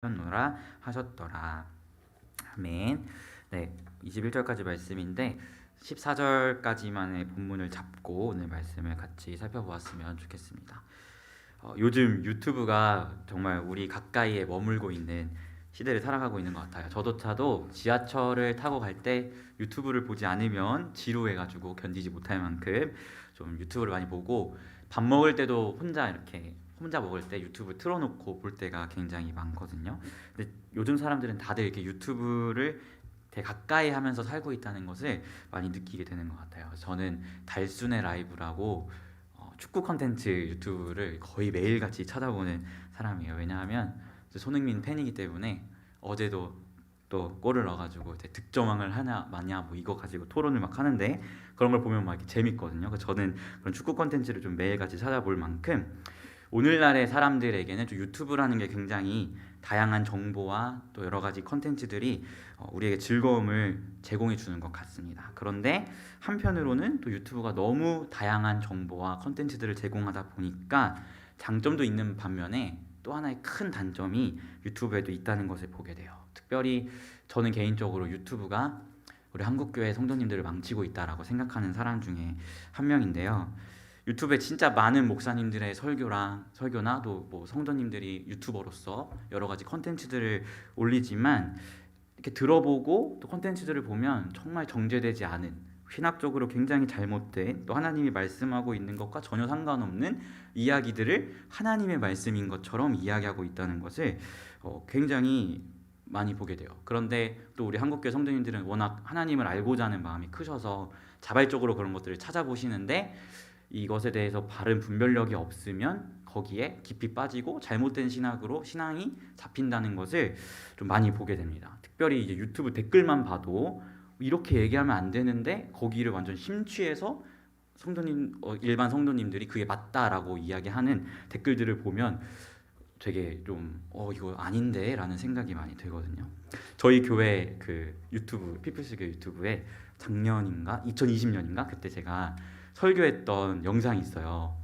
하노라 하셨더라. 아멘. 네, 21절까지 말씀인데 14절까지만의 본문을 잡고 오늘 말씀을 같이 살펴보았으면 좋겠습니다. 요즘 유튜브가 정말 우리 가까이에 머물고 있는 시대를 살아가고 있는 것 같아요. 저조차도 지하철을 타고 갈 때 유튜브를 보지 않으면 지루해가지고 견디지 못할 만큼 좀 유튜브를 많이 보고, 밥 먹을 때도 혼자 먹을 때 유튜브 틀어놓고 볼 때가 굉장히 많거든요. 근데 요즘 사람들은 다들 이렇게 유튜브를 되게 가까이 하면서 살고 있다는 것을 많이 느끼게 되는 것 같아요. 저는 달순의 라이브라고 축구 컨텐츠 유튜브를 거의 매일같이 찾아보는 사람이에요. 왜냐하면 손흥민 팬이기 때문에 어제도 또 골을 넣어가지고 득점왕을 하냐 마냐 뭐 이거 가지고 토론을 막 하는데, 그런 걸 보면 막 이렇게 재밌거든요. 그래서 저는 그런 축구 컨텐츠를 좀 매일같이 찾아볼 만큼 오늘날의 사람들에게는 좀 유튜브라는 게 굉장히 다양한 정보와 또 여러 가지 컨텐츠들이 우리에게 즐거움을 제공해 주는 것 같습니다. 그런데 한편으로는 또 유튜브가 너무 다양한 정보와 컨텐츠들을 제공하다 보니까 장점도 있는 반면에 또 하나의 큰 단점이 유튜브에도 있다는 것을 보게 돼요. 특별히 저는 개인적으로 유튜브가 우리 한국교회 성도님들을 망치고 있다라고 생각하는 사람 중에 한 명인데요. 유튜브에 진짜 많은 목사님들의 설교나 또 뭐 성도님들이 유튜버로서 여러 가지 컨텐츠들을 올리지만, 이렇게 들어보고 또 컨텐츠들을 보면 정말 정제되지 않은, 신학적으로 굉장히 잘못된, 또 하나님이 말씀하고 있는 것과 전혀 상관없는 이야기들을 하나님의 말씀인 것처럼 이야기하고 있다는 것을 굉장히 많이 보게 돼요. 그런데 또 우리 한국교회 성도님들은 워낙 하나님을 알고자 하는 마음이 크셔서 자발적으로 그런 것들을 찾아보시는데, 이것에 대해서 바른 분별력이 없으면 거기에 깊이 빠지고 잘못된 신앙이 잡힌다는 것을 좀 많이 보게 됩니다. 특별히 이제 유튜브 댓글만 봐도 이렇게 얘기하면 안 되는데 거기를 완전 심취해서 일반 성도님들이 그게 맞다라고 이야기하는 댓글들을 보면 되게 좀 이거 아닌데 라는 생각이 많이 들거든요. 저희 교회 그 유튜브, 피플스교 유튜브에 작년인가 2020년인가 그때 제가 설교했던 영상이 있어요.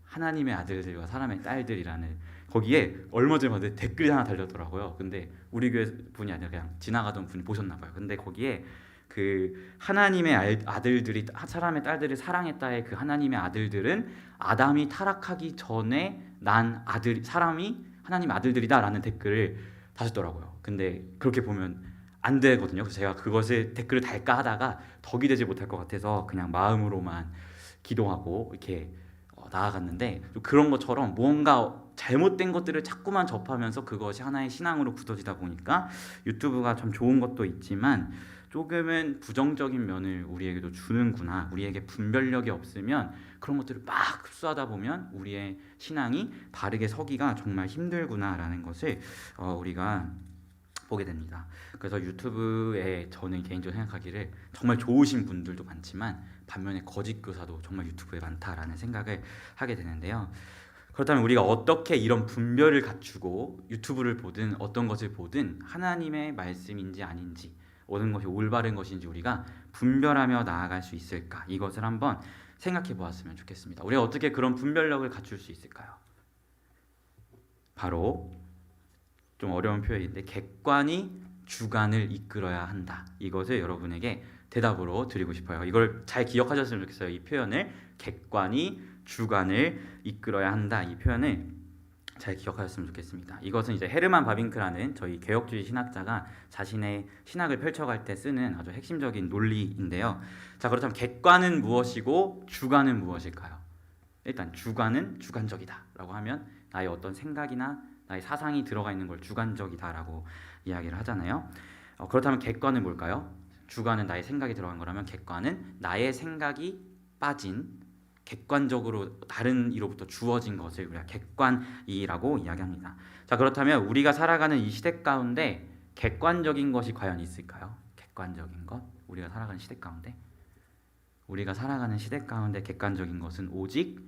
하나님의 아들들과 사람의 딸들이라는, 거기에 얼마 전에 봤는데 댓글이 하나 달렸더라고요. 근데 우리 교회 분이 아니라 그냥 지나가던 분이 보셨나 봐요. 근데 거기에 그 하나님의 아들들이 사람의 딸들을 사랑했다의 그 하나님의 아들들은 아담이 타락하기 전에 난 사람이 하나님 아들들이다라는 댓글을 다셨더라고요. 근데 그렇게 보면 안 되거든요. 그래서 제가 그것을 댓글을 달까 하다가 덕이 되지 못할 것 같아서 그냥 마음으로만 기도하고 이렇게 나아갔는데, 그런 것처럼 무언가 잘못된 것들을 자꾸만 접하면서 그것이 하나의 신앙으로 굳어지다 보니까 유튜브가 참 좋은 것도 있지만 조금은 부정적인 면을 우리에게도 주는구나, 우리에게 분별력이 없으면 그런 것들을 막 흡수하다 보면 우리의 신앙이 바르게 서기가 정말 힘들구나라는 것을 우리가 보게 됩니다. 그래서 유튜브에 저는 개인적으로 생각하기를 정말 좋으신 분들도 많지만 반면에 거짓 교사도 정말 유튜브에 많다라는 생각을 하게 되는데요. 그렇다면 우리가 어떻게 이런 분별을 갖추고 유튜브를 보든 어떤 것을 보든 하나님의 말씀인지 아닌지, 어떤 것이 올바른 것인지 우리가 분별하며 나아갈 수 있을까, 이것을 한번 생각해 보았으면 좋겠습니다. 우리가 어떻게 그런 분별력을 갖출 수 있을까요? 바로 좀 어려운 표현인데 객관이 주관을 이끌어야 한다. 이것을 여러분에게 대답으로 드리고 싶어요. 이걸 잘 기억하셨으면 좋겠어요. 이 표현을, 객관이 주관을 이끌어야 한다, 이 표현을 잘 기억하셨으면 좋겠습니다. 이것은 이제 헤르만 바빙크라는 저희 개혁주의 신학자가 자신의 신학을 펼쳐갈 때 쓰는 아주 핵심적인 논리인데요. 자, 그렇다면 객관은 무엇이고 주관은 무엇일까요? 일단 주관은 주관적이다라고 하면 나의 어떤 생각이나 나의 사상이 들어가 있는 걸 주관적이다라고 이야기를 하잖아요. 그렇다면 객관은 뭘까요? 주관은 나의 생각이 들어간 거라면 객관은 나의 생각이 빠진, 객관적으로 다른 이로부터 주어진 것을 우리가 객관이라고 이야기합니다. 자, 그렇다면 우리가 살아가는 이 시대 가운데 객관적인 것이 과연 있을까요? 객관적인 것, 우리가 살아가는 시대 가운데 객관적인 것은 오직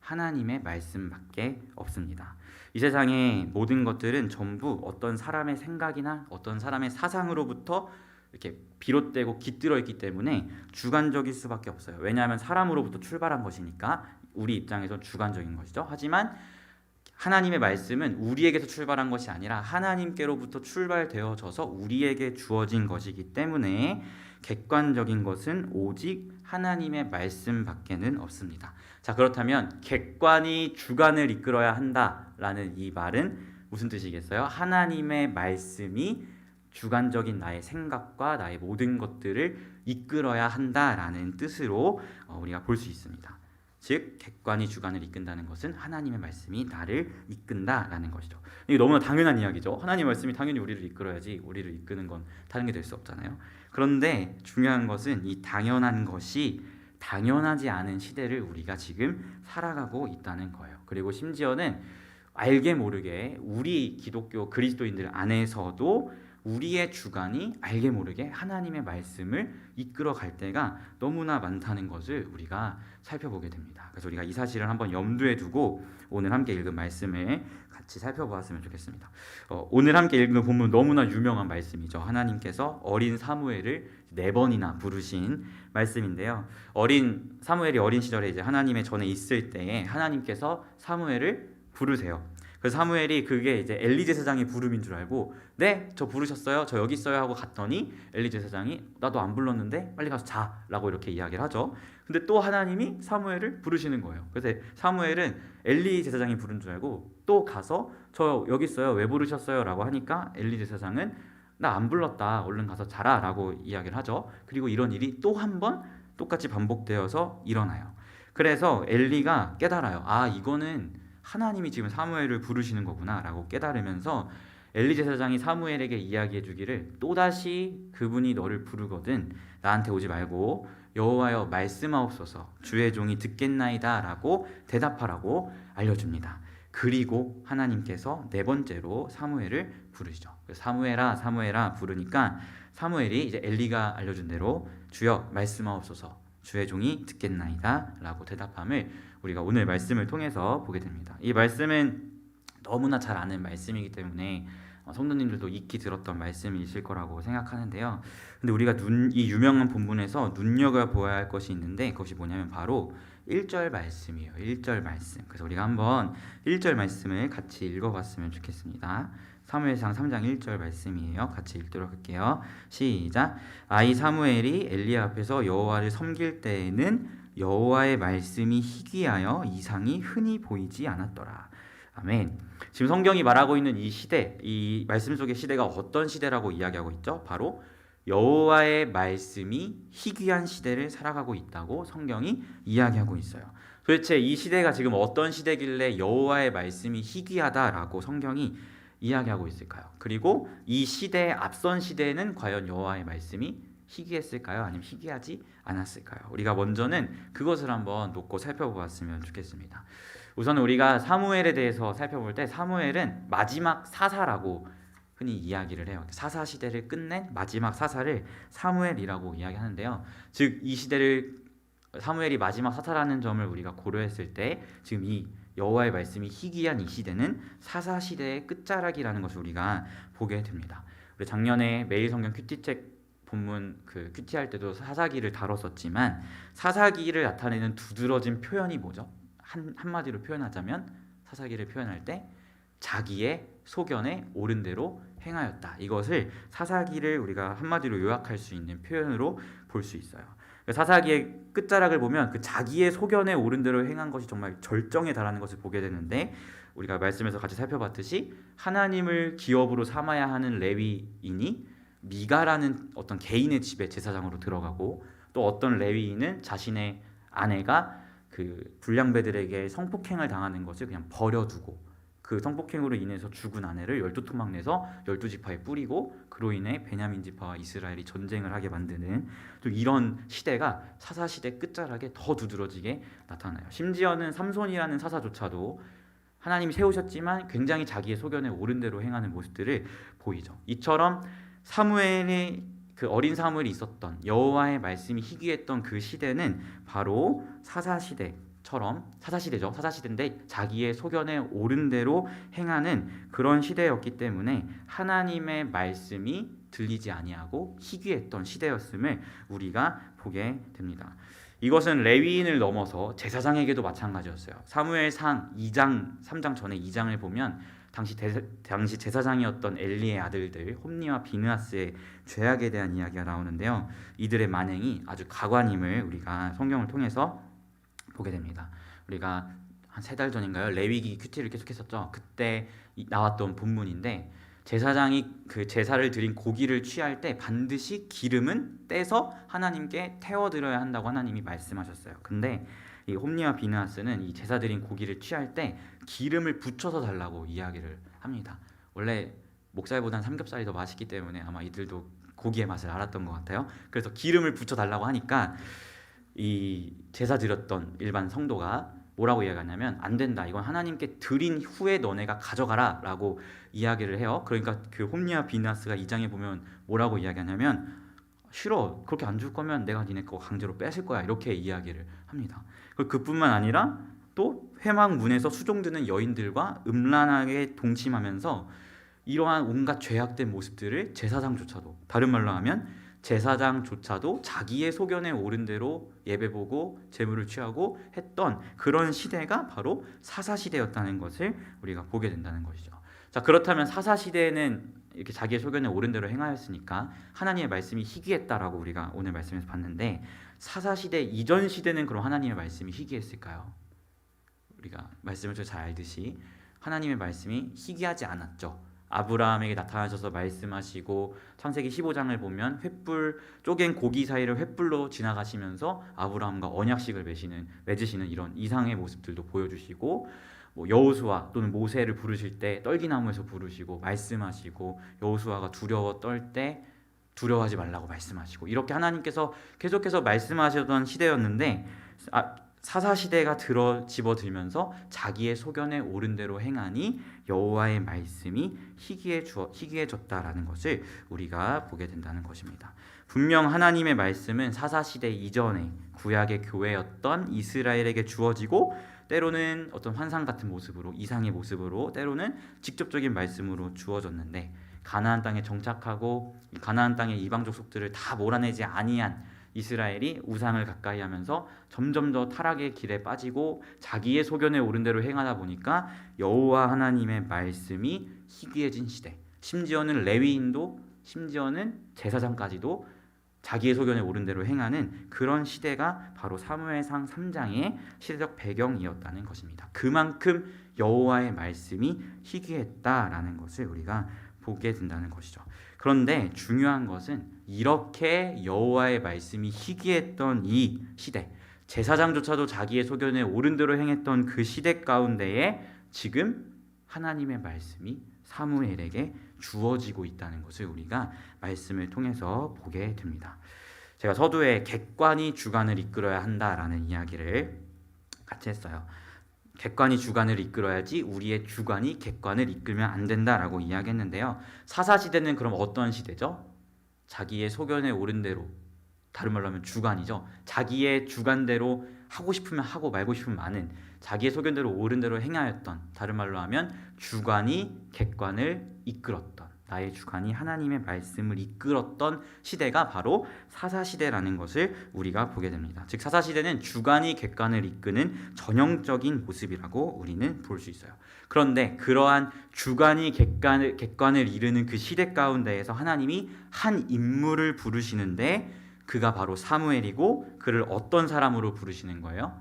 하나님의 말씀밖에 없습니다. 이 세상의 모든 것들은 전부 어떤 사람의 생각이나 어떤 사람의 사상으로부터 이렇게 비롯되고 깃들어 있기 때문에 주관적일 수밖에 없어요. 왜냐하면 사람으로부터 출발한 것이니까 우리 입장에서 주관적인 것이죠. 하지만 하나님의 말씀은 우리에게서 출발한 것이 아니라 하나님께로부터 출발되어져서 우리에게 주어진 것이기 때문에 객관적인 것은 오직 하나님의 말씀밖에는 없습니다. 자, 그렇다면 객관이 주관을 이끌어야 한다라는 이 말은 무슨 뜻이겠어요? 하나님의 말씀이 주관적인 나의 생각과 나의 모든 것들을 이끌어야 한다라는 뜻으로 우리가 볼 수 있습니다. 즉 객관이 주관을 이끈다는 것은 하나님의 말씀이 나를 이끈다라는 것이죠. 이게 너무나 당연한 이야기죠. 하나님의 말씀이 당연히 우리를 이끌어야지 우리를 이끄는 건 다른 게 될 수 없잖아요. 그런데 중요한 것은 이 당연한 것이 당연하지 않은 시대를 우리가 지금 살아가고 있다는 거예요. 그리고 심지어는 알게 모르게 우리 기독교 그리스도인들 안에서도 우리의 주관이 알게 모르게 하나님의 말씀을 이끌어갈 때가 너무나 많다는 것을 우리가 살펴보게 됩니다. 그래서 우리가 이 사실을 한번 염두에 두고 오늘 함께 읽은 말씀을 같이 살펴보았으면 좋겠습니다. 오늘 함께 읽은 본문 너무나 유명한 말씀이죠. 하나님께서 어린 사무엘을 4번이나 부르신 말씀인데요. 사무엘이 어린 시절에 이제 하나님의 전에 있을 때에 하나님께서 사무엘을 부르세요. 그래서 사무엘이 그게 이제 엘리 제사장의 부름인 줄 알고 네, 저 부르셨어요? 저 여기 있어요 하고 갔더니 엘리 제사장이 나도 안 불렀는데 빨리 가서 자라고 이렇게 이야기를 하죠. 근데 또 하나님이 사무엘을 부르시는 거예요. 그래서 사무엘은 엘리 제사장이 부른 줄 알고 또 가서 저 여기 있어요. 왜 부르셨어요? 라고 하니까 엘리 제사장은 나 안 불렀다. 얼른 가서 자라 라고 이야기를 하죠. 그리고 이런 일이 또 한 번 똑같이 반복되어서 일어나요. 그래서 엘리가 깨달아요. 아, 이거는 하나님이 지금 사무엘을 부르시는 거구나 라고 깨달으면서 엘리 제사장이 사무엘에게 이야기해 주기를 또다시 그분이 너를 부르거든 나한테 오지 말고 여호와여 말씀하옵소서 주의 종이 듣겠나이다 라고 대답하라고 알려줍니다. 그리고 하나님께서 4번째로 사무엘을 부르시죠. 사무엘아 사무엘아 부르니까 사무엘이 이제 엘리가 알려준 대로 주여 말씀하옵소서 주의 종이 듣겠나이다 라고 대답함을 우리가 오늘 말씀을 통해서 보게 됩니다. 이 말씀은 너무나 잘 아는 말씀이기 때문에 성도님들도 익히 들었던 말씀이실 거라고 생각하는데요. 근데 우리가 이 유명한 본문에서 눈여겨보아야 할 것이 있는데 그것이 뭐냐면 바로 1절 말씀이에요. 1절 말씀. 그래서 우리가 한번 1절 말씀을 같이 읽어봤으면 좋겠습니다. 사무엘상 3장 1절 말씀이에요. 같이 읽도록 할게요. 시작. 아이 사무엘이 엘리 앞에서 여호와를 섬길 때에는 여호와의 말씀이 희귀하여 이상이 흔히 보이지 않았더라. 아멘. 지금 성경이 말하고 있는 이 시대, 이 말씀 속의 시대가 어떤 시대라고 이야기하고 있죠? 바로 여호와의 말씀이 희귀한 시대를 살아가고 있다고 성경이 이야기하고 있어요. 도대체 이 시대가 지금 어떤 시대길래 여호와의 말씀이 희귀하다라고 성경이 이야기하고 있을까요? 그리고 이 시대의 앞선 시대에는 과연 여호와의 말씀이 희귀했을까요? 아니면 희귀하지 않았을까요? 우리가 먼저는 그것을 한번 놓고 살펴보았으면 좋겠습니다. 우선 우리가 사무엘에 대해서 살펴볼 때 사무엘은 마지막 사사라고 흔히 이야기를 해요. 사사 시대를 끝낸 마지막 사사를 사무엘이라고 이야기하는데요. 즉 이 시대를 사무엘이 마지막 사사라는 점을 우리가 고려했을 때 지금 이 여호와의 말씀이 희귀한 이 시대는 사사 시대의 끝자락이라는 것을 우리가 보게 됩니다. 우리 작년에 매일 성경 큐티책 본문 큐티할 때도 사사기를 다뤘었지만 사사기를 나타내는 두드러진 표현이 뭐죠? 한마디로 표현하자면 사사기를 표현할 때 자기의 소견에 옳은 대로 행하였다. 이것을 사사기를 우리가 한마디로 요약할 수 있는 표현으로 볼 수 있어요. 사사기의 끝자락을 보면 그 자기의 소견에 옳은 대로 행한 것이 정말 절정에 달하는 것을 보게 되는데 우리가 말씀에서 같이 살펴봤듯이 하나님을 기업으로 삼아야 하는 레위인이 미가라는 어떤 개인의 집에 제사장으로 들어가고 또 어떤 레위인은 자신의 아내가 그 불량배들에게 성폭행을 당하는 것을 그냥 버려두고 그 성폭행으로 인해서 죽은 아내를 12토막 내서 12지파에 뿌리고 그로 인해 베냐민 지파와 이스라엘이 전쟁을 하게 만드는 또 이런 시대가 사사시대 끝자락에 더 두드러지게 나타나요. 심지어는 삼손이라는 사사조차도 하나님이 세우셨지만 굉장히 자기의 소견에 옳은 대로 행하는 모습들을 보이죠. 이처럼 사무엘의 그 어린 사무엘이 있었던 여호와의 말씀이 희귀했던 그 시대는 바로 사사시대처럼 사사시대죠. 사사시대인데 자기의 소견에 옳은 대로 행하는 그런 시대였기 때문에 하나님의 말씀이 들리지 아니하고 희귀했던 시대였음을 우리가 보게 됩니다. 이것은 레위인을 넘어서 제사장에게도 마찬가지였어요. 사무엘상 2장, 3장 전에 2장을 보면 당시 제사장이었던 엘리의 아들들 홈니와 비느하스의 죄악에 대한 이야기가 나오는데요. 이들의 만행이 아주 가관임을 우리가 성경을 통해서 보게 됩니다. 우리가 한 3달 전인가요? 레위기 큐티를 계속했었죠. 그때 나왔던 본문인데 제사장이 그 제사를 드린 고기를 취할 때 반드시 기름은 떼서 하나님께 태워드려야 한다고 하나님이 말씀하셨어요. 근데 이 홈니와 비느하스는 이 제사 드린 고기를 취할 때 기름을 붙여서 달라고 이야기를 합니다. 원래 목살보단 삼겹살이 더 맛있기 때문에 아마 이들도 고기의 맛을 알았던 것 같아요. 그래서 기름을 붙여 달라고 하니까 이 제사 드렸던 일반 성도가 뭐라고 이야기하냐면 안 된다. 이건 하나님께 드린 후에 너네가 가져가라 라고 이야기를 해요. 그러니까 그 홈니와 비느하스가 2장에 보면 뭐라고 이야기하냐면 싫어. 그렇게 안 줄 거면 내가 니네 거 강제로 뺏을 거야. 이렇게 이야기를 합니다. 그뿐만 아니라 또 회막문에서 수종드는 여인들과 음란하게 동침하면서 이러한 온갖 죄악된 모습들을 제사장조차도, 다른 말로 하면 제사장조차도 자기의 소견에 오른 대로 예배보고 제물을 취하고 했던 그런 시대가 바로 사사시대였다는 것을 우리가 보게 된다는 것이죠. 자, 그렇다면 사사시대에는 이렇게 자기의 소견에 오른 대로 행하였으니까 하나님의 말씀이 희귀했다라고 우리가 오늘 말씀에서 봤는데, 사사시대 이전 시대는 그럼 하나님의 말씀이 희귀했을까요? 우리가 말씀을 잘 알듯이 하나님의 말씀이 희귀하지 않았죠. 아브라함에게 나타나셔서 말씀하시고 창세기 15장을 보면 횃불 쪼갠 고기 사이를 횃불로 지나가시면서 아브라함과 언약식을 맺으시는 이런 이상의 모습들도 보여주시고, 뭐 여호수아 또는 모세를 부르실 때 떨기나무에서 부르시고 말씀하시고, 여호수아가 두려워 떨 때 두려워하지 말라고 말씀하시고, 이렇게 하나님께서 계속해서 말씀하셨던 시대였는데 사사시대가 집어들면서 자기의 소견에 오른 대로 행하니 여호와의 말씀이 희귀해졌다라는 것을 우리가 보게 된다는 것입니다. 분명 하나님의 말씀은 사사시대 이전에 구약의 교회였던 이스라엘에게 주어지고, 때로는 어떤 환상 같은 모습으로, 이상의 모습으로, 때로는 직접적인 말씀으로 주어졌는데, 가나안 땅에 정착하고 가나안 땅의 이방족 속들을 다 몰아내지 아니한 이스라엘이 우상을 가까이 하면서 점점 더 타락의 길에 빠지고 자기의 소견에 오른 대로 행하다 보니까 여호와 하나님의 말씀이 희귀해진 시대, 심지어는 레위인도, 심지어는 제사장까지도 자기의 소견에 오른 대로 행하는 그런 시대가 바로 사무엘상 3장의 시대적 배경이었다는 것입니다. 그만큼 여호와의 말씀이 희귀했다라는 것을 우리가 보게 된다는 것이죠. 그런데 중요한 것은 이렇게 여호와의 말씀이 희귀했던 이 시대, 제사장조차도 자기의 소견에 오른 대로 행했던 그 시대 가운데에 지금 하나님의 말씀이 사무엘에게 주어지고 있다는 것을 우리가 말씀을 통해서 보게 됩니다. 제가 서두에 객관이 주관을 이끌어야 한다라는 이야기를 같이 했어요. 객관이 주관을 이끌어야지 우리의 주관이 객관을 이끌면 안 된다라고 이야기했는데요. 사사시대는 그럼 어떤 시대죠? 자기의 소견에 오른 대로, 다른 말로 하면 주관이죠. 자기의 주관대로 하고 싶으면 하고 말고 싶으면 마는, 자기의 소견대로 옳은 대로 행하였던, 다른 말로 하면 주관이 객관을 이끌었던, 나의 주관이 하나님의 말씀을 이끌었던 시대가 바로 사사시대라는 것을 우리가 보게 됩니다. 즉 사사시대는 주관이 객관을 이끄는 전형적인 모습이라고 우리는 볼 수 있어요. 그런데 그러한 주관이 객관을 이루는 그 시대 가운데에서 하나님이 한 인물을 부르시는데 그가 바로 사무엘이고, 그를 어떤 사람으로 부르시는 거예요?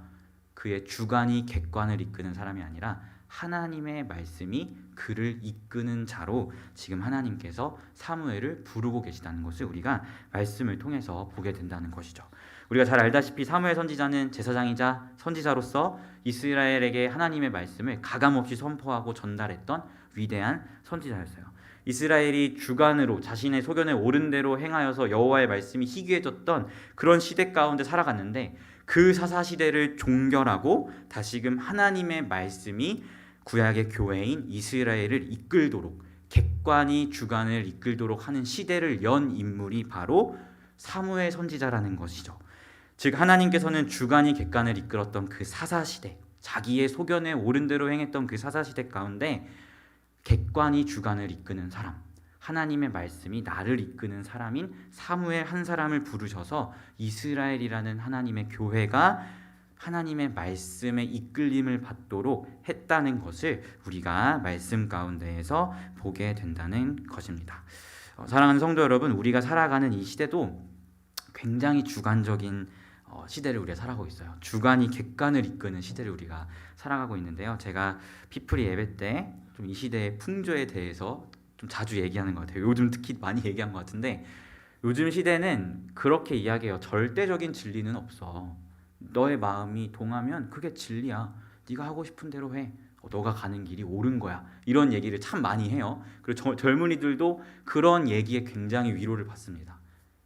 그의 주관이 객관을 이끄는 사람이 아니라 하나님의 말씀이 그를 이끄는 자로 지금 하나님께서 사무엘을 부르고 계시다는 것을 우리가 말씀을 통해서 보게 된다는 것이죠. 우리가 잘 알다시피 사무엘 선지자는 제사장이자 선지자로서 이스라엘에게 하나님의 말씀을 가감없이 선포하고 전달했던 위대한 선지자였어요. 이스라엘이 주관으로 자신의 소견에 옳은 대로 행하여서 여호와의 말씀이 희귀해졌던 그런 시대 가운데 살아갔는데, 그 사사시대를 종결하고 다시금 하나님의 말씀이 구약의 교회인 이스라엘을 이끌도록, 객관이 주관을 이끌도록 하는 시대를 연 인물이 바로 사무엘 선지자라는 것이죠. 즉 하나님께서는 주관이 객관을 이끌었던 그 사사시대, 자기의 소견에 옳은 대로 행했던 그 사사시대 가운데 객관이 주관을 이끄는 사람, 하나님의 말씀이 나를 이끄는 사람인 사무엘 한 사람을 부르셔서 이스라엘이라는 하나님의 교회가 하나님의 말씀에 이끌림을 받도록 했다는 것을 우리가 말씀 가운데에서 보게 된다는 것입니다. 사랑하는 성도 여러분, 우리가 살아가는 이 시대도 굉장히 주관적인 시대를 우리가 살아가고 있어요. 주관이 객관을 이끄는 시대를 우리가 살아가고 있는데요. 제가 피플이 예배 때 좀 이 시대의 풍조에 대해서 좀 자주 얘기하는 것 같아요. 요즘 특히 많이 얘기한 것 같은데, 요즘 시대는 그렇게 이야기해요. 절대적인 진리는 없어. 너의 마음이 동하면 그게 진리야. 네가 하고 싶은 대로 해. 너가 가는 길이 옳은 거야. 이런 얘기를 참 많이 해요. 그리고 젊은이들도 그런 얘기에 굉장히 위로를 받습니다.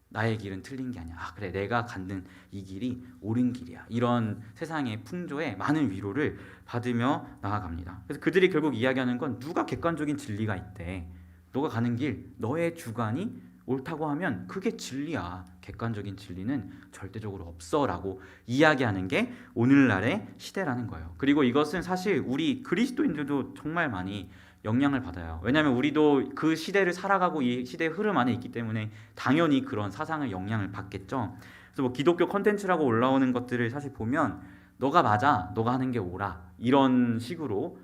나의 길은 틀린 게 아니야. 그래, 내가 갖는 이 길이 옳은 길이야. 이런 세상의 풍조에 많은 위로를 받으며 나아갑니다. 그래서 그들이 결국 이야기하는 건 누가 객관적인 진리가 있대. 너가 가는 길, 너의 주관이 옳다고 하면 그게 진리야. 객관적인 진리는 절대적으로 없어라고 이야기하는 게 오늘날의 시대라는 거예요. 그리고 이것은 사실 우리 그리스도인들도 정말 많이 영향을 받아요. 왜냐하면 우리도 그 시대를 살아가고 이 시대의 흐름 안에 있기 때문에 당연히 그런 사상을 영향을 받겠죠. 그래서 뭐 기독교 컨텐츠라고 올라오는 것들을 사실 보면 너가 맞아, 너가 하는 게 옳아, 이런 식으로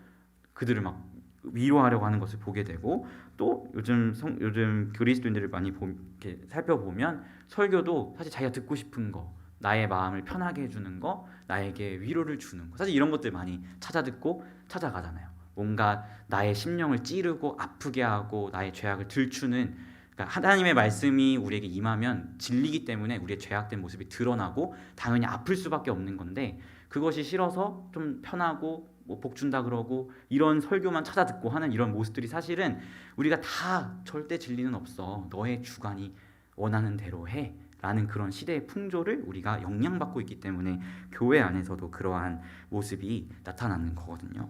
그들을 막 위로하려고 하는 것을 보게 되고, 또 요즘 그리스도인들을 많이 이렇게 살펴보면 설교도 사실 자기가 듣고 싶은 거, 나의 마음을 편하게 해주는 거, 나에게 위로를 주는 거, 사실 이런 것들 많이 찾아듣고 찾아가잖아요. 뭔가 나의 심령을 찌르고 아프게 하고 나의 죄악을 들추는, 그러니까 하나님의 말씀이 우리에게 임하면 진리기 때문에 우리의 죄악된 모습이 드러나고 당연히 아플 수밖에 없는 건데, 그것이 싫어서 좀 편하고 뭐 복 준다 그러고 이런 설교만 찾아 듣고 하는 이런 모습들이 사실은 우리가 다 절대 진리는 없어. 너의 주관이 원하는 대로 해. 라는 그런 시대의 풍조를 우리가 영향받고 있기 때문에 교회 안에서도 그러한 모습이 나타나는 거거든요.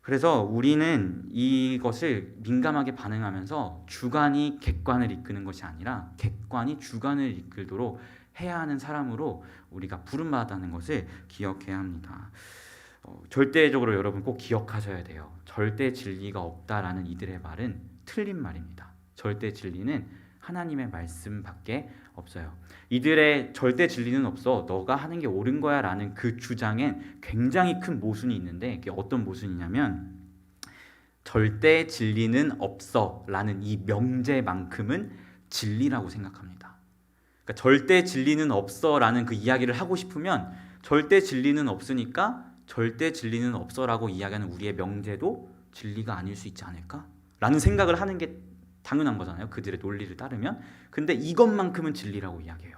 그래서 우리는 이것을 민감하게 반응하면서 주관이 객관을 이끄는 것이 아니라 객관이 주관을 이끌도록 해야 하는 사람으로 우리가 부름받았다는 것을 기억해야 합니다. 절대적으로 여러분 꼭 기억하셔야 돼요. 절대 진리가 없다라는 이들의 말은 틀린 말입니다. 절대 진리는 하나님의 말씀밖에 없어요. 이들의 절대 진리는 없어, 너가 하는 게 옳은 거야 라는 그 주장엔 굉장히 큰 모순이 있는데, 그게 어떤 모순이냐면 절대 진리는 없어 라는 이 명제만큼은 진리라고 생각합니다. 그러니까 절대 진리는 없어 라는 그 이야기를 하고 싶으면 절대 진리는 없으니까 절대 진리는 없어라고 이야기하는 우리의 명제도 진리가 아닐 수 있지 않을까? 라는 생각을 하는 게 당연한 거잖아요. 그들의 논리를 따르면. 근데 이것만큼은 진리라고 이야기해요.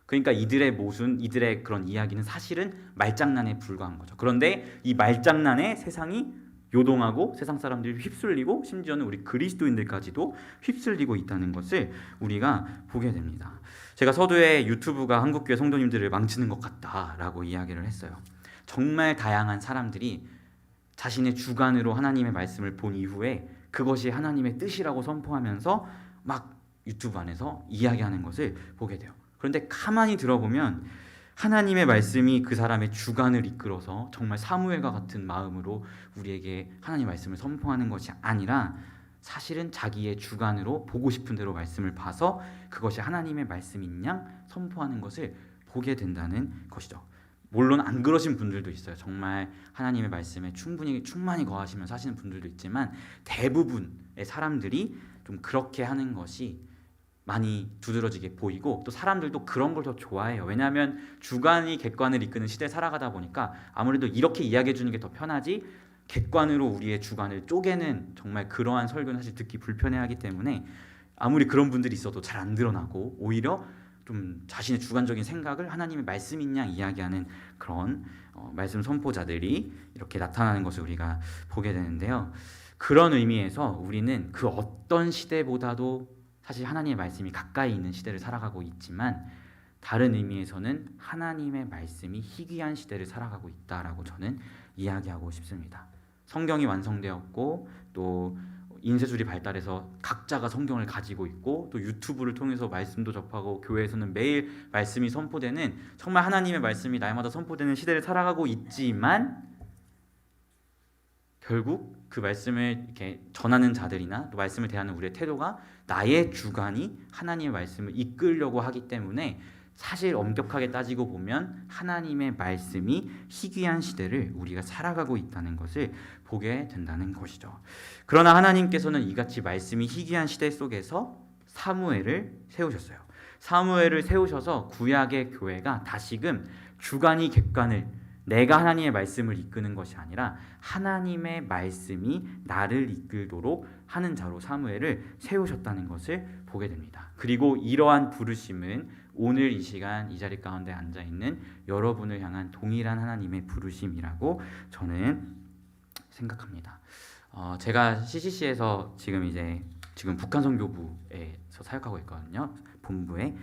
그러니까 이들의 모순, 이들의 그런 이야기는 사실은 말장난에 불과한 거죠. 그런데 이 말장난에 세상이 요동하고 세상 사람들이 휩쓸리고 심지어는 우리 그리스도인들까지도 휩쓸리고 있다는 것을 우리가 보게 됩니다. 제가 서두에 유튜브가 한국교회 성도님들을 망치는 것 같다라고 이야기를 했어요. 정말 다양한 사람들이 자신의 주관으로 하나님의 말씀을 본 이후에 그것이 하나님의 뜻이라고 선포하면서 막 유튜브 안에서 이야기하는 것을 보게 돼요. 그런데 가만히 들어보면 하나님의 말씀이 그 사람의 주관을 이끌어서 정말 사무엘과 같은 마음으로 우리에게 하나님의 말씀을 선포하는 것이 아니라 사실은 자기의 주관으로 보고 싶은 대로 말씀을 봐서 그것이 하나님의 말씀인 양 선포하는 것을 보게 된다는 것이죠. 물론 안 그러신 분들도 있어요. 정말 하나님의 말씀에 충만히 거하시면 사시는 분들도 있지만 대부분의 사람들이 좀 그렇게 하는 것이 많이 두드러지게 보이고, 또 사람들도 그런 걸 더 좋아해요. 왜냐하면 주관이 객관을 이끄는 시대에 살아가다 보니까 아무래도 이렇게 이야기해 주는 게 더 편하지, 객관으로 우리의 주관을 쪼개는 정말 그러한 설교는 사실 듣기 불편해하기 때문에 아무리 그런 분들이 있어도 잘 안 드러나고 오히려 좀 자신의 주관적인 생각을 하나님의 말씀인 양 이야기하는 그런 말씀 선포자들이 이렇게 나타나는 것을 우리가 보게 되는데요. 그런 의미에서 우리는 그 어떤 시대보다도 사실 하나님의 말씀이 가까이 있는 시대를 살아가고 있지만, 다른 의미에서는 하나님의 말씀이 희귀한 시대를 살아가고 있다라고 저는 이야기하고 싶습니다. 성경이 완성되었고 또 인쇄술이 발달해서 각자가 성경을 가지고 있고, 또 유튜브를 통해서 말씀도 접하고 교회에서는 매일 말씀이 선포되는, 정말 하나님의 말씀이 날마다 선포되는 시대를 살아가고 있지만 결국 그 말씀을 이렇게 전하는 자들이나 또 말씀을 대하는 우리의 태도가 나의 주관이 하나님의 말씀을 이끌려고 하기 때문에 사실 엄격하게 따지고 보면 하나님의 말씀이 희귀한 시대를 우리가 살아가고 있다는 것을 보게 된다는 것이죠. 그러나 하나님께서는 이같이 말씀이 희귀한 시대 속에서 사무엘을 세우셨어요. 사무엘을 세우셔서 구약의 교회가 다시금 주관이 객관을 내가 하나님의 말씀을 이끄는 것이 아니라 하나님의 말씀이 나를 이끌도록 하는 자로 사무엘을 세우셨다는 것을 보게 됩니다. 그리고 이러한 부르심은 오늘 이 시간 이 자리 가운데 앉아 있는 여러분을 향한 동일한 하나님의 부르심이라고 저는 생각합니다. 제가 CCC에서 지금 북한 선교부에서 사역하고 있거든요. 본부에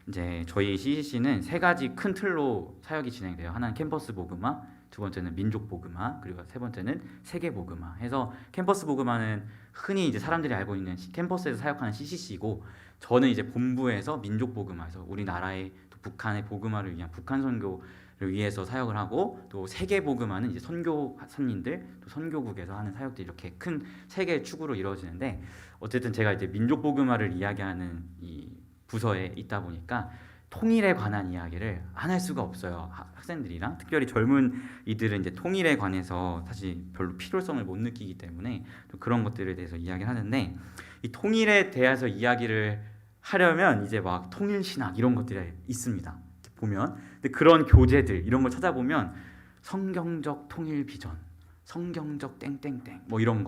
이제 저희 CCC는 세 가지 큰 틀로 사역이 진행돼요. 하나는 캠퍼스 복음화, 두 번째는 민족 복음화, 그리고 세 번째는 세계 복음화. 해서 캠퍼스 복음화는 흔히 이제 사람들이 알고 있는 캠퍼스에서 사역하는 CCC고, 저는 이제 본부에서 민족 복음화에서 우리나라의 또 북한의 복음화를 위한 북한 선교를 위해서 사역을 하고, 또 세계 복음화는 이제 선교사님들 또 선교국에서 하는 사역들이 이렇게 큰 세 개의 축으로 이루어지는데, 어쨌든 제가 이제 민족 복음화를 이야기하는 이 부서에 있다 보니까 통일에 관한 이야기를 안 할 수가 없어요. 학생들이랑 특별히 젊은 이들은 이제 통일에 관해서 사실 별로 필요성을 못 느끼기 때문에 또 그런 것들에 대해서 이야기를 하는데, 이 통일에 대해서 이야기를 하려면 이제 막 통일 신학 이런 것들이 있습니다. 보면 근데 그런 교재들 이런 걸 찾아보면 성경적 통일 비전, 성경적 땡땡땡 뭐 이런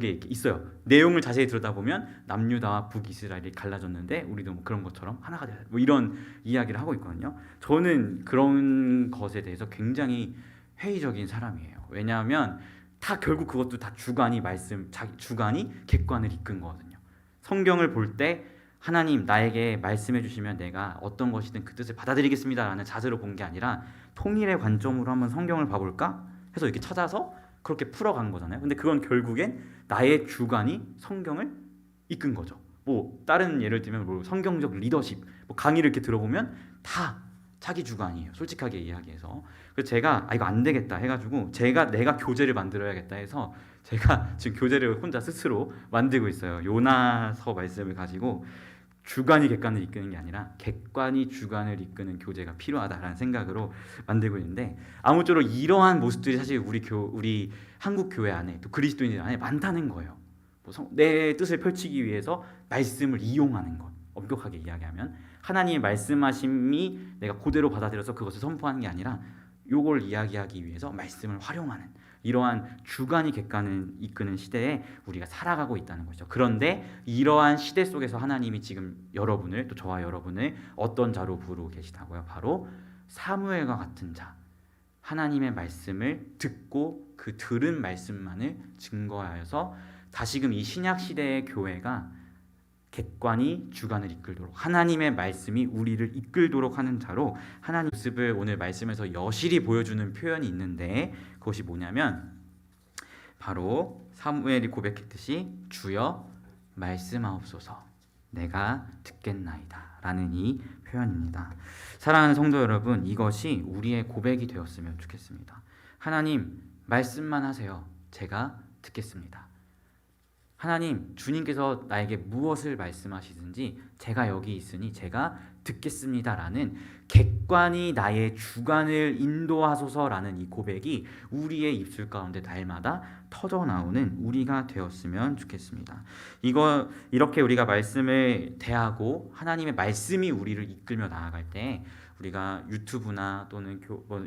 게 있어요. 내용을 자세히 들여다보면 남유다와 북이스라엘이 갈라졌는데 우리도 뭐 그런 것처럼 하나가 되자 뭐 이런 이야기를 하고 있거든요. 저는 그런 것에 대해서 굉장히 회의적인 사람이에요. 왜냐하면 다 결국 그것도 다 주관이 자기 주관이 객관을 이끈 거거든요. 성경을 볼 때 하나님 나에게 말씀해 주시면 내가 어떤 것이든 그 뜻을 받아들이겠습니다라는 자세로 본 게 아니라 통일의 관점으로 한번 성경을 봐볼까 해서 이렇게 찾아서 그렇게 풀어간 거잖아요. 근데 그건 결국엔 나의 주관이 성경을 이끈 거죠. 뭐 다른 예를 들면 뭐 성경적 리더십 뭐 강의를 이렇게 들어보면 다 자기 주관이에요. 솔직하게 이야기해서. 그래서 제가 이거 안 되겠다 해가지고 내가 교재를 만들어야겠다 해서 제가 지금 교재를 혼자 스스로 만들고 있어요. 요나서 말씀을 가지고 주관이 객관을 이끄는 게 아니라 객관이 주관을 이끄는 교재가 필요하다라는 생각으로 만들고 있는데, 아무쪼록 이러한 모습들이 사실 우리 한국 교회 안에 또 그리스도인들 안에 많다는 거예요. 내 뜻을 펼치기 위해서 말씀을 이용하는 것, 엄격하게 이야기하면 하나님의 말씀하심이 내가 그대로 받아들여서 그것을 선포하는 게 아니라 요걸 이야기하기 위해서 말씀을 활용하는 이러한 주관이 객관을 이끄는 시대에 우리가 살아가고 있다는 것이죠. 그런데 이러한 시대 속에서 하나님이 지금 여러분을, 또 저와 여러분을 어떤 자로 부르고 계시다고요? 바로 사무엘과 같은 자, 하나님의 말씀을 듣고 그 들은 말씀만을 증거하여서 다시금 이 신약 시대의 교회가 객관이 주관을 이끌도록 하나님의 말씀이 우리를 이끌도록 하는 자로 하나님 모습을 오늘 말씀에서 여실히 보여주는 표현이 있는데, 그것이 뭐냐면 바로 사무엘이 고백했듯이 주여 말씀하옵소서 내가 듣겠나이다 라는 이 표현입니다. 사랑하는 성도 여러분, 이것이 우리의 고백이 되었으면 좋겠습니다. 하나님 말씀만 하세요. 제가 듣겠습니다. 하나님, 주님께서 나에게 무엇을 말씀하시든지 제가 여기 있으니 제가 듣겠습니다라는 객관이 나의 주관을 인도하소서라는 이 고백이 우리의 입술 가운데 날마다 터져 나오는 우리가 되었으면 좋겠습니다. 이렇게 우리가 말씀을 대하고 하나님의 말씀이 우리를 이끌며 나아갈 때 우리가 유튜브나 또는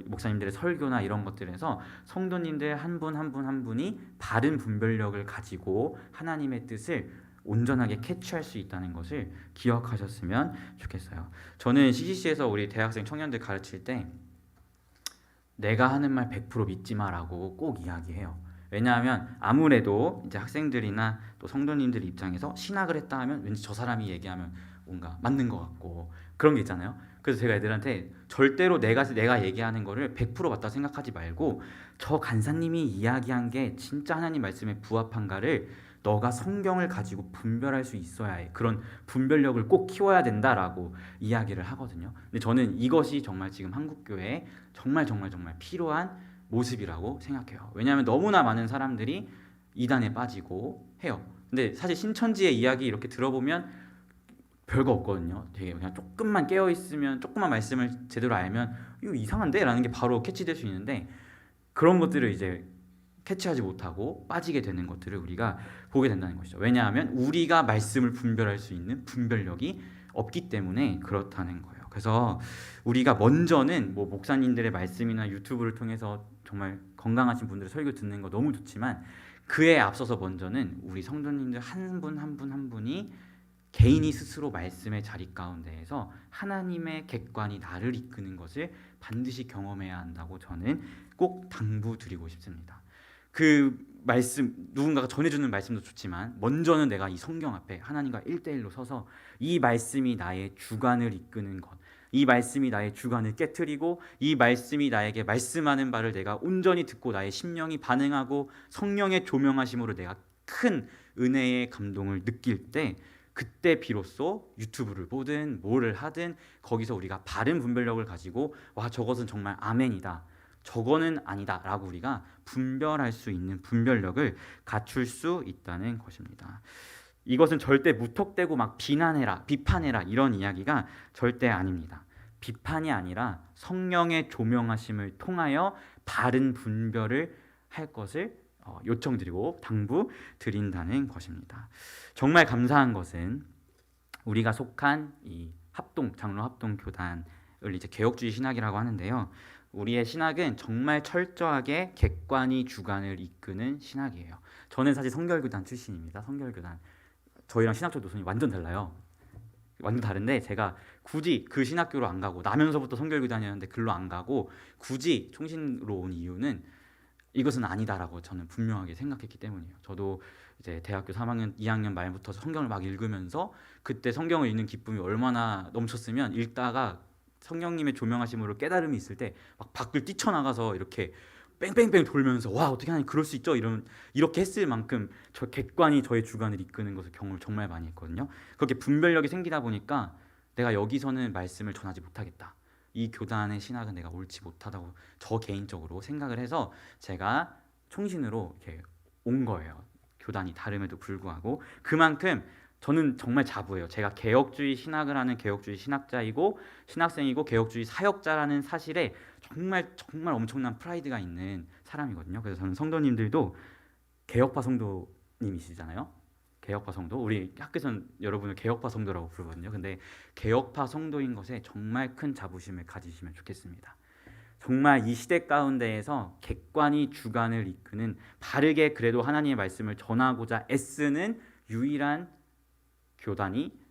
목사님들의 설교나 이런 것들에서 성도님들 한 분 한 분이 바른 분별력을 가지고 하나님의 뜻을 온전하게 캐치할 수 있다는 것을 기억하셨으면 좋겠어요. 저는 CCC에서 우리 대학생 청년들 가르칠 때 내가 하는 말 100% 믿지 마라고 꼭 이야기해요. 왜냐하면 아무래도 이제 학생들이나 또 성도님들 입장에서 신학을 했다 하면 왠지 저 사람이 얘기하면 뭔가 맞는 것 같고 그런 게 있잖아요. 그래서 제가 애들한테 절대로 내가 얘기하는 거를 100% 맞다 생각하지 말고 저 간사님이 이야기한 게 진짜 하나님 말씀에 부합한가를 너가 성경을 가지고 분별할 수 있어야 해. 그런 분별력을 꼭 키워야 된다라고 이야기를 하거든요. 근데 저는 이것이 정말 지금 한국교회에 정말 필요한 모습이라고 생각해요. 왜냐하면 너무나 많은 사람들이 이단에 빠지고 해요. 근데 사실 신천지의 이야기 이렇게 들어보면 별거 없거든요. 되게 그냥 조금만 깨어 있으면, 조금만 말씀을 제대로 알면 이거 이상한데? 라는 게 바로 캐치될 수 있는데, 그런 것들을 이제 캐치하지 못하고 빠지게 되는 것들을 우리가 보게 된다는 것이죠. 왜냐하면 우리가 말씀을 분별할 수 있는 분별력이 없기 때문에 그렇다는 거예요. 그래서 우리가 먼저는 뭐 목사님들의 말씀이나 유튜브를 통해서 정말 건강하신 분들의 설교 듣는 거 너무 좋지만, 그에 앞서서 먼저는 우리 성도님들 한 분 한 분 한 분이 개인이 스스로 말씀의 자리 가운데에서 하나님의 객관이 나를 이끄는 것을 반드시 경험해야 한다고 저는 꼭 당부드리고 싶습니다. 그 말씀, 누군가가 전해주는 말씀도 좋지만 먼저는 내가 이 성경 앞에 하나님과 1대1로 서서 이 말씀이 나의 주관을 이끄는 것, 이 말씀이 나의 주관을 깨트리고 이 말씀이 나에게 말씀하는 바를 내가 온전히 듣고 나의 심령이 반응하고 성령의 조명하심으로 내가 큰 은혜의 감동을 느낄 때, 그때 비로소 유튜브를 보든 뭐를 하든 거기서 우리가 바른 분별력을 가지고 와, 저것은 정말 아멘이다, 저거는 아니다 라고 우리가 분별할 수 있는 분별력을 갖출 수 있다는 것입니다. 이것은 절대 무턱대고 막 비난해라, 비판해라 이런 이야기가 절대 아닙니다. 비판이 아니라 성령의 조명하심을 통하여 바른 분별을 할 것을 요청드리고 당부드린다는 것입니다. 정말 감사한 것은 우리가 속한 이 장로 합동 교단을 이제 개혁주의 신학이라고 하는데요. 우리의 신학은 정말 철저하게 객관이 주관을 이끄는 신학이에요. 저는 사실 성결교단 출신입니다. 성결교단. 저희랑 신학적 노선이 완전 달라요. 완전 다른데 제가 굳이 그 신학교로 안 가고, 나면서부터 성결교단이었는데 글로 안 가고 굳이 총신으로 온 이유는 이것은 아니다라고 저는 분명하게 생각했기 때문이에요. 저도 이제 대학교 3학년, 2학년 말부터 성경을 막 읽으면서 그때 성경을 읽는 기쁨이 얼마나 넘쳤으면, 읽다가 성령님의 조명하심으로 깨달음이 있을 때 막 밖을 뛰쳐나가서 이렇게 뺑뺑뺑 돌면서 와, 어떻게 하나님 그럴 수 있죠? 이렇게 했을 만큼 저 객관이 저의 주관을 이끄는 것을 경험을 정말 많이 했거든요. 그렇게 분별력이 생기다 보니까 내가 여기서는 말씀을 전하지 못하겠다, 이 교단의 신학은 내가 옳지 못하다고 저 개인적으로 생각을 해서 제가 총신으로 이렇게 온 거예요. 교단이 다름에도 불구하고. 그만큼 저는 정말 자부해요. 제가 개혁주의 신학을 하는 개혁주의 신학자이고 신학생이고 개혁주의 사역자라는 사실에 정말 정말 엄청난 프라이드가 있는 사람이거든요. 그래서 저는 성도님들도 개혁파 성도님이시잖아요. 개혁파 성도, 우리 학교에서는 여러분을 개혁파 성도라고 부르거든요. 근데 개혁파 성도인 것에 정말 큰 자부심을 가지시면 좋겠습니다. 정말 이 시대 가운데에서 객관이 주관을 이끄는, 바르게 그래도 하나님의 말씀을 전하고자 애쓰는 유일한 교단이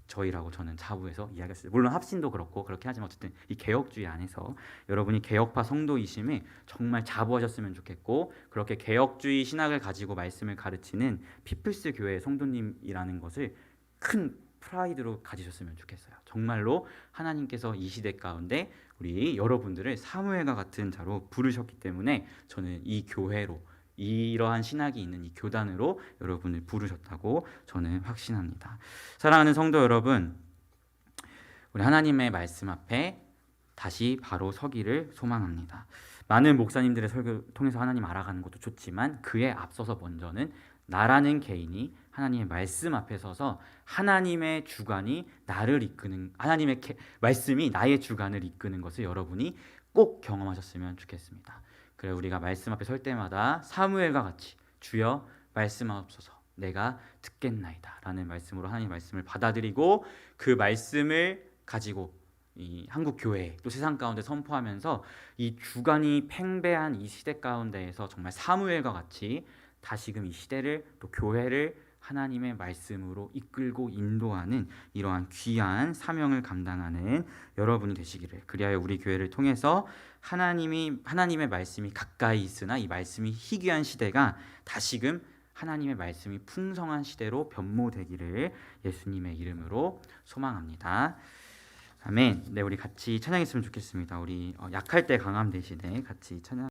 저희라고 저는 자부해서 이야기했어요. 물론 합신도 그렇고 그렇게 하지만 어쨌든 이 개혁주의 안에서 여러분이 개혁파 성도이심에 정말 자부하셨으면 좋겠고, 그렇게 개혁주의 신학을 가지고 말씀을 가르치는 피플스 교회의 성도님이라는 것을 큰 프라이드로 가지셨으면 좋겠어요. 정말로 하나님께서 이 시대 가운데 우리 여러분들을 사무엘과 같은 자로 부르셨기 때문에 저는 이 교회로, 이러한 신학이 있는 이 교단으로 여러분을 부르셨다고 저는 확신합니다. 사랑하는 성도 여러분, 우리 하나님의 말씀 앞에 다시 바로 서기를 소망합니다. 많은 목사님들의 설교 통해서 하나님 알아가는 것도 좋지만 그에 앞서서 먼저는 나라는 개인이 하나님의 말씀 앞에 서서 하나님의 주관이 나를 이끄는, 하나님의 말씀이 나의 주관을 이끄는 것을 여러분이 꼭 경험하셨으면 좋겠습니다. 그래, 우리가 말씀 앞에 설 때마다 사무엘과 같이 주여 말씀하옵소서 내가 듣겠나이다 라는 말씀으로 하나님의 말씀을 받아들이고 그 말씀을 가지고 이 한국 교회 또 세상 가운데 선포하면서 이 주관이 팽배한 이 시대 가운데에서 정말 사무엘과 같이 다시금 이 시대를 또 교회를 하나님의 말씀으로 이끌고 인도하는 이러한 귀한 사명을 감당하는 여러분이 되시기를, 그리하여 우리 교회를 통해서 하나님의 말씀이 가까이 있으나 이 말씀이 희귀한 시대가 다시금 하나님의 말씀이 풍성한 시대로 변모되기를 예수님의 이름으로 소망합니다. 아멘. 네, 우리 같이 찬양했으면 좋겠습니다. 우리 약할 때 강함 대신에 같이 찬양.